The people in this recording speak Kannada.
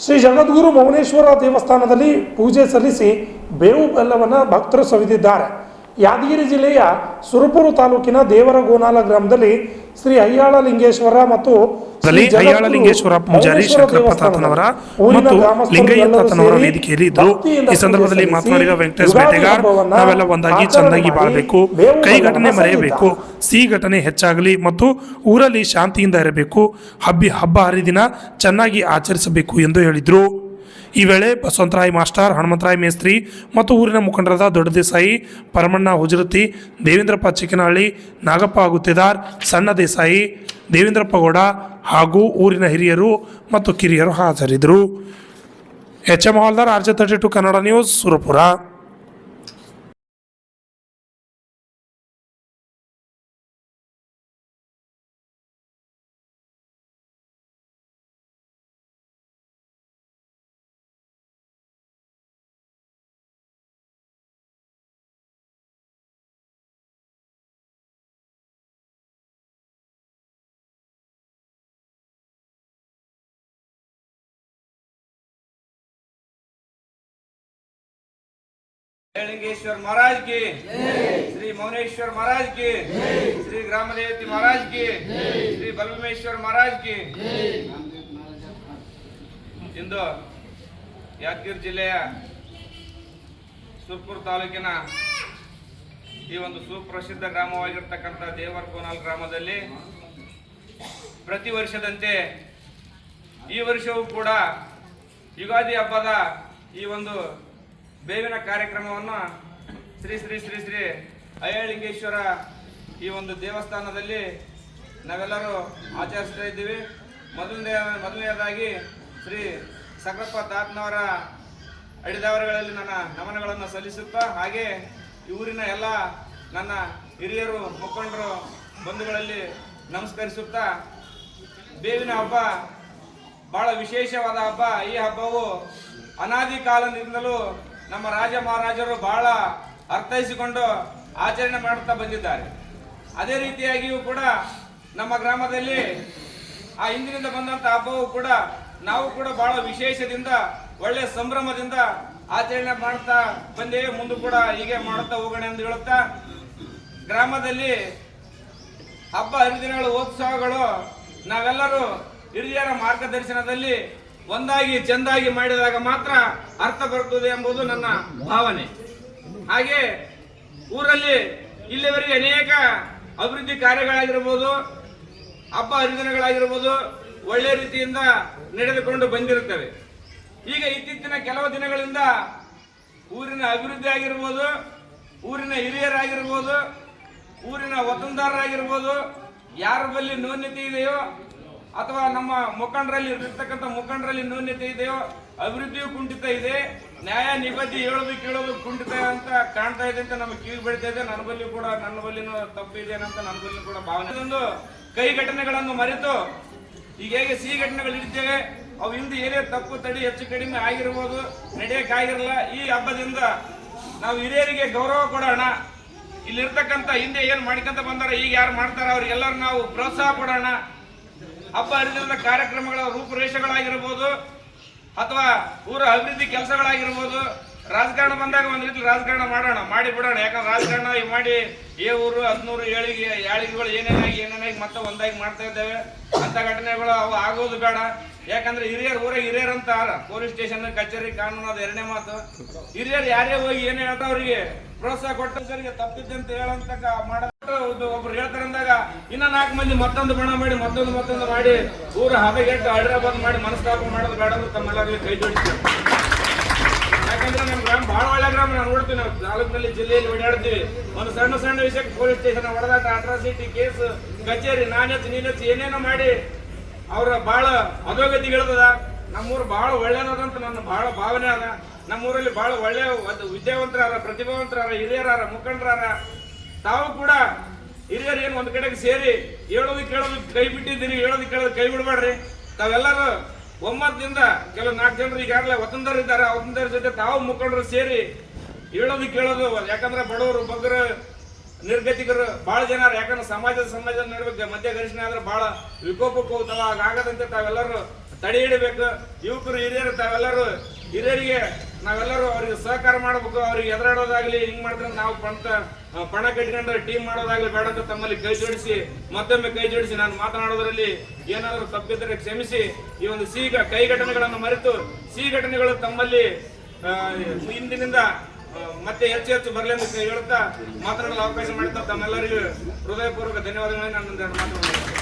ಶ್ರೀ ಜಗದ್ಗುರು ಮೌನೇಶ್ವರ ದೇವಸ್ಥಾನದಲ್ಲಿ ಪೂಜೆ ಸಲ್ಲಿಸಿ ಬೇವು ಬೆಲ್ಲವನ್ನು ಭಕ್ತರು ಸವಿದಿದ್ದಾರೆ. ಯಾದಗಿರಿ ಜಿಲ್ಲೆಯ ಸುರಪುರ ತಾಲೂಕಿನ ದೇವರಗೋನಾಲ ಗ್ರಾಮದಲ್ಲಿ ಶ್ರೀ ಅಯ್ಯಾಳ ಲಿಂಗೇಶ್ವರ ಮತ್ತು ಅಯ್ಯಾಳ ಲಿಂಗೇಶ್ವರ ಪೂಜಾರಿ ಶಂಕರಪ್ಪ ತಾತನವರ ಮತ್ತು ಲಿಂಗಯ್ಯ ತಾತನವರ ವೇದಿಕೆಯಲ್ಲಿ ಇದ್ದರು. ಈ ಸಂದರ್ಭದಲ್ಲಿ ಮಾತನಾಡಿದ ವೆಂಕಟೇಶ್ ಬೇಟೆಗಾರ್, ನಾವೆಲ್ಲ ಒಂದಾಗಿ ಚೆನ್ನಾಗಿ ಬಾಳಬೇಕು, ಕೈ ಘಟನೆ ಮರೆಯಬೇಕು, ಸಿಹಿ ಘಟನೆ ಹೆಚ್ಚಾಗಲಿ ಮತ್ತು ಊರಲ್ಲಿ ಶಾಂತಿಯಿಂದ ಇರಬೇಕು, ಹಬ್ಬ ಹರಿದಿನ ಚೆನ್ನಾಗಿ ಆಚರಿಸಬೇಕು ಎಂದು ಹೇಳಿದರು. ಈ ವೇಳೆ ಬಸವಂತರಾಯ್ ಮಾಸ್ಟರ್, ಹನುಮಂತರಾಯ್ ಮೇಸ್ತ್ರಿ ಮತ್ತು ಊರಿನ ಮುಖಂಡರಾದ ದೊಡ್ಡ ದೇಸಾಯಿ, ಪರಮಣ್ಣ ಹುಜರತಿ, ದೇವೇಂದ್ರಪ್ಪ ಚಿಕ್ಕನಹಳ್ಳಿ, ನಾಗಪ್ಪ ಗುತ್ತೇದಾರ್, ಸಣ್ಣ ದೇಸಾಯಿ, ದೇವೇಂದ್ರಪ್ಪ ಗೌಡ ಹಾಗೂ ಊರಿನ ಹಿರಿಯರು ಮತ್ತು ಕಿರಿಯರು ಹಾಜರಿದ್ದರು. HM Haldar, RJ32 Kannada news, Surapura. Lingeshwar Maharaj की, श्री मौनेश्वर महाराज की, श्री ग्रामदेवती महाराज की, श्री बलभीमेश्वर महाराज की. ಇಂದು ಯಾದಗಿರಿ ಜಿಲ್ಲೆಯ ಸುರಪುರ ತಾಲೂಕಿನ ಈ ಒಂದು ಸುಪ್ರಸಿದ್ಧ ಗ್ರಾಮವಾಗಿರ್ತಕ್ಕಂಥ ದೇವರಗೋನಾಲ್ ಗ್ರಾಮದಲ್ಲಿ ಪ್ರತಿ ವರ್ಷದಂತೆ ಈ ವರ್ಷವೂ ಕೂಡ ಯುಗಾದಿ ಹಬ್ಬದ ಈ ಒಂದು ಬೇವಿನ ಕಾರ್ಯಕ್ರಮವನ್ನು ಶ್ರೀ ಶ್ರೀ ಶ್ರೀ ಶ್ರೀ ಅಯ್ಯಾಳಿಂಗೇಶ್ವರ ಈ ಒಂದು ದೇವಸ್ಥಾನದಲ್ಲಿ ನಾವೆಲ್ಲರೂ ಆಚರಿಸ್ತಾ ಇದ್ದೀವಿ. ಮೊದಲನೆಯದಾಗಿ ಶ್ರೀ ಶಂಕರಪ್ಪ ತಾತನವರ ಅಡಿದಾವರಗಳಲ್ಲಿ ನನ್ನ ನಮನಗಳನ್ನು ಸಲ್ಲಿಸುತ್ತಾ, ಹಾಗೆ ಈ ಊರಿನ ಎಲ್ಲ ನನ್ನ ಹಿರಿಯರು, ಮುಖಂಡರು, ಬಂಧುಗಳಲ್ಲಿ ನಮಸ್ಕರಿಸುತ್ತಾ, ಬೇವಿನ ಹಬ್ಬ ಬಹಳ ವಿಶೇಷವಾದ ಹಬ್ಬ. ಈ ಹಬ್ಬವು ಅನಾದಿ ಕಾಲದಿಂದಲೂ ನಮ್ಮ ರಾಜ ಮಹಾರಾಜರು ಬಹಳ ಅರ್ಥೈಸಿಕೊಂಡು ಆಚರಣೆ ಮಾಡುತ್ತಾ ಬಂದಿದ್ದಾರೆ. ಅದೇ ರೀತಿಯಾಗಿಯೂ ಕೂಡ ನಮ್ಮ ಗ್ರಾಮದಲ್ಲಿ ಆ ಹಿಂದಿನಿಂದ ಬಂದಂಥ ಹಬ್ಬವು ಕೂಡ ನಾವು ಕೂಡ ಬಹಳ ವಿಶೇಷದಿಂದ ಒಳ್ಳೆಯ ಸಂಭ್ರಮದಿಂದ ಆಚರಣೆ ಮಾಡ್ತಾ ಬಂದೇವೆ. ಮುಂದೆ ಕೂಡ ಹೀಗೆ ಮಾಡುತ್ತಾ ಹೋಗೋಣ ಎಂದು ಹೇಳುತ್ತಾ, ಗ್ರಾಮದಲ್ಲಿ ಹಬ್ಬ ಹರಿದಿನಗಳು, ಉತ್ಸವಗಳು ನಾವೆಲ್ಲರೂ ಹಿರಿಯರ ಮಾರ್ಗದರ್ಶನದಲ್ಲಿ ಒಂದಾಗಿ ಚೆಂದಾಗಿ ಮಾಡಿದಾಗ ಮಾತ್ರ ಅರ್ಥ ಬರುತ್ತದೆ ಎಂಬುದು ನನ್ನ ಭಾವನೆ. ಹಾಗೆ ಊರಲ್ಲಿ ಇಲ್ಲಿವರೆಗೆ ಅನೇಕ ಅಭಿವೃದ್ಧಿ ಕಾರ್ಯಗಳಾಗಿರ್ಬೋದು, ಹಬ್ಬ ಹರಿದಿನಗಳಾಗಿರ್ಬೋದು ಒಳ್ಳೆ ರೀತಿಯಿಂದ ನಡೆದುಕೊಂಡು ಬಂದಿರುತ್ತವೆ. ಈಗ ಇತ್ತೀಚಿನ ಕೆಲವು ದಿನಗಳಿಂದ ಊರಿನ ಅಭಿವೃದ್ಧಿ ಆಗಿರ್ಬೋದು, ಊರಿನ ಹಿರಿಯರಾಗಿರ್ಬೋದು, ಊರಿನ ವತನದಾರರಾಗಿರ್ಬೋದು, ಯಾರ ಬಳಿ ನ್ಯೂನ್ಯತೆ ಇದೆಯೋ ಅಥವಾ ನಮ್ಮ ಮುಖಂಡರಲ್ಲಿ ಇರತಕ್ಕಂಥ ಮುಖಂಡರಲ್ಲಿ ನ್ಯೂನ್ಯತೆ ಇದೆಯೋ, ಅಭಿವೃದ್ಧಿಯು ಕುಂಠಿತ ಇದೆ, ನ್ಯಾಯ ನಿಬದ್ಧಿ ಹೇಳೋದು ಕೇಳೋದು ಕುಂಠಿತ ಅಂತ ಕಾಣ್ತಾ ಇದೆ ಅಂತ ನಮಗೆ ಕಿವಿ ಬೆಳೀತಾ ಇದೆ. ನನ್ನ ಬಲ್ಲಿನೂ ತಪ್ಪಿದೆ ಅಂತ ನನ್ನ ಬಲ್ಲಿ ಕೂಡ ಭಾವನೆ. ಒಂದು ಕೈ ಘಟನೆಗಳನ್ನು ಮರೆತು ಈಗ ಹೇಗೆ ಸಿಹಿ ಘಟನೆಗಳು ಇರ್ತೇವೆ, ಅವು ಹಿಂದೆ ಏನೇ ತಪ್ಪು ತಡಿ ಹೆಚ್ಚು ಕಡಿಮೆ ಆಗಿರ್ಬೋದು, ನಡೆಯಕ್ಕಾಗಿರಲ್ಲ. ಈ ಹಬ್ಬದಿಂದ ನಾವು ಹಿರಿಯರಿಗೆ ಗೌರವ ಕೊಡೋಣ. ಇಲ್ಲಿರ್ತಕ್ಕಂಥ ಹಿಂದೆ ಏನು ಮಾಡ್ಕೊಂತ ಬಂದಾರ, ಈಗ ಯಾರು ಮಾಡ್ತಾರ ಅವ್ರಿಗೆಲ್ಲರೂ ನಾವು ಪ್ರೋತ್ಸಾಹ ಕೊಡೋಣ. ಹಬ್ಬ ಹರಿದಿನದ ಕಾರ್ಯಕ್ರಮಗಳ ರೂಪುರೇಷೆಗಳಾಗಿರ್ಬೋದು ಅಥವಾ ಊರ ಅಭಿವೃದ್ಧಿ ಕೆಲಸಗಳಾಗಿರ್ಬೋದು, ರಾಜಕಾರಣ ಬಂದಾಗ ಒಂದ್ ರೀತಿ ರಾಜಕಾರಣ ಮಾಡೋಣ, ಮಾಡಿ ಬಿಡೋಣ. ಯಾಕಂದ್ರೆ ರಾಜಕಾರಣ ಮಾಡಿ ಊರು 15 ಯಾಳಿಗೆಗಳು ಏನೇನಾಗಿ ಮತ್ತೆ ಒಂದಾಗಿ ಮಾಡ್ತಾ ಇದ್ದೇವೆ. ಅಂತ ಘಟನೆಗಳು ಅವು ಆಗೋದು ಬೇಡ. ಯಾಕಂದ್ರೆ ಊರಾಗ ಹಿರಿಯರ್ ಅಂತ ಪೊಲೀಸ್ ಸ್ಟೇಷನ್, ಕಚೇರಿ, ಕಾನೂನು, ಅದು ಎರಡನೇ ಮಾತು. ಹಿರಿಯರು ಯಾರೇ ಹೋಗಿ ಏನೇ ಹೇಳ್ತಾ ಅವರಿಗೆ ಪ್ರೋತ್ಸಾಹ ಕೊಟ್ಟರಿಗೆ ತಪ್ಪಿದ್ದಂತ ಹೇಳಂತ ಒಬ್ರು ಹೇಳ್ತಾರೆ ಅಂದಾಗ ಇನ್ನ 4 ಮಂದಿ ಮತ್ತೊಂದು ಬಣ ಮಾಡಿ ಮತ್ತೊಂದು ಮಾಡಿ ಊರ ಹದಗೆಟ್ಟು ಹೈದರಾಬಾದ್ ಮಾಡಿ ಮನಸ್ತಾಪ ಮಾಡೋದು ಬೇಡ ಅಂತ ತಮ್ಮೆಲ್ಲರಲ್ಲಿ ಕೈ ಜೋಡಿಸ್ತಾರೆ. ಯಾಕಂದ್ರೆ ನಮ್ಮ ಗ್ರಾಮ ಬಹಳ ಒಳ್ಳೆ ಗ್ರಾಮ. ನಾವು ನೋಡ್ತೀವಿ, ನಾವು ತಾಲೂಕಿನಲ್ಲಿ ಜಿಲ್ಲೆಯಲ್ಲಿ ಓಡಾಡ್ತೀವಿ. ಒಂದು ಸಣ್ಣ ವಿಷಯಕ್ಕೆ ಪೊಲೀಸ್ ಸ್ಟೇಷನ್ ಹೊಡೆದಾಟ, ಅಟ್ರಾಸಿಟಿ ಕೇಸ್, ಕಚೇರಿ, ನೀನೆಚ್ಚು ಏನೇನೋ ಮಾಡಿ ಅವ್ರ ಬಹಳ ಅಧೋಗತಿಗಿಳದ. ನಮ್ಮೂರು ಬಹಳ ಒಳ್ಳೇದಂತ ನನ್ನ ಬಹಳ ಭಾವನೆ ಅದ. ನಮ್ಮೂರಲ್ಲಿ ಬಹಳ ಒಳ್ಳೆ ವಿದ್ಯಾವಂತರಾರ, ಪ್ರತಿಭಾವಂತರಾರ, ಹಿರಿಯರಾರ, ಮುಖಂಡರಾರ. ತಾವು ಕೂಡ ಹಿರಿಯರು ಏನು ಒಂದ್ ಕಡೆಗೆ ಸೇರಿ ಹೇಳೋದು ಕೇಳೋದು ಕೈ ಬಿಟ್ಟಿದ್ದೀರಿ, ಹೇಳೋದು ಕೇಳೋದು ಕೈ ಬಿಡಬೇಡ್ರಿ. ತಾವೆಲ್ಲರೂ ಒಮ್ಮತದಿಂದ ಕೆಲವು 4 ಜನರು ಈಗಾಗಲೇ ವತನದವರು ಇದ್ದಾರೆ, ವತನದವ್ರ ಜೊತೆ ತಾವು ಮುಖಂಡರು ಸೇರಿ ಹೇಳೋದು ಕೇಳೋದು. ಯಾಕಂದ್ರೆ ಬಡವರು ಬಗ್ಗರು ನಿರ್ಗತಿಕರು ಬಹಳ ಜನ, ಯಾಕಂದ್ರೆ ಸಮಾಜದ ನಡುವೆ ಮಧ್ಯ ಘರ್ಷಣೆ ಆದ್ರೆ ಬಹಳ ವಿಕೋಪಕ್ಕೆ ಹೋಗ್ತಾವ. ಹಾಗಾಗದಂತೆ ತಾವೆಲ್ಲರೂ ತಡೆ ಹಿಡಿಬೇಕು. ಯುವಕರು ಹಿರಿಯರು ತಾವೆಲ್ಲರೂ ಹಿರಿಯರಿಗೆ ನಾವೆಲ್ಲರೂ ಅವ್ರಿಗೆ ಸಹಕಾರ ಮಾಡಬೇಕು. ಅವ್ರಿಗೆ ಎದುರಾಡೋದಾಗ್ಲಿ ಹಿಂಗ್ ಮಾಡಿದ್ರೆ ನಾವು ಪಣ ಕಟ್ಕೊಂಡು ಟೀಮ್ ಮಾಡೋದಾಗ್ಲಿ ಬೇಡ ಅಂತ ತಮ್ಮಲ್ಲಿ ಮತ್ತೊಮ್ಮೆ ಕೈ ಜೋಡಿಸಿ ನಾನು ಮಾತನಾಡೋದ್ರಲ್ಲಿ ಏನಾದರೂ ತಪ್ಪಿದ್ದರೆ ಕ್ಷಮಿಸಿ. ಈ ಒಂದು ಕೈ ಘಟನೆಗಳನ್ನು ಮರೆತು ಸಿಹಿ ಘಟನೆಗಳು ತಮ್ಮಲ್ಲಿ ಇಂದಿನಿಂದ ಮತ್ತೆ ಹೆಚ್ಚು ಬರಲಿ ಅಂತ ಹೇಳುತ್ತಾ ಮಾತನಾಡಲು ಅವಕಾಶ ಮಾಡುತ್ತಾ ತಮ್ಮೆಲ್ಲರಿಗೂ ಹೃದಯಪೂರ್ವಕ ಧನ್ಯವಾದಗಳನ್ನು ನಾನು ಮಾತನಾಡುತ್ತೇನೆ.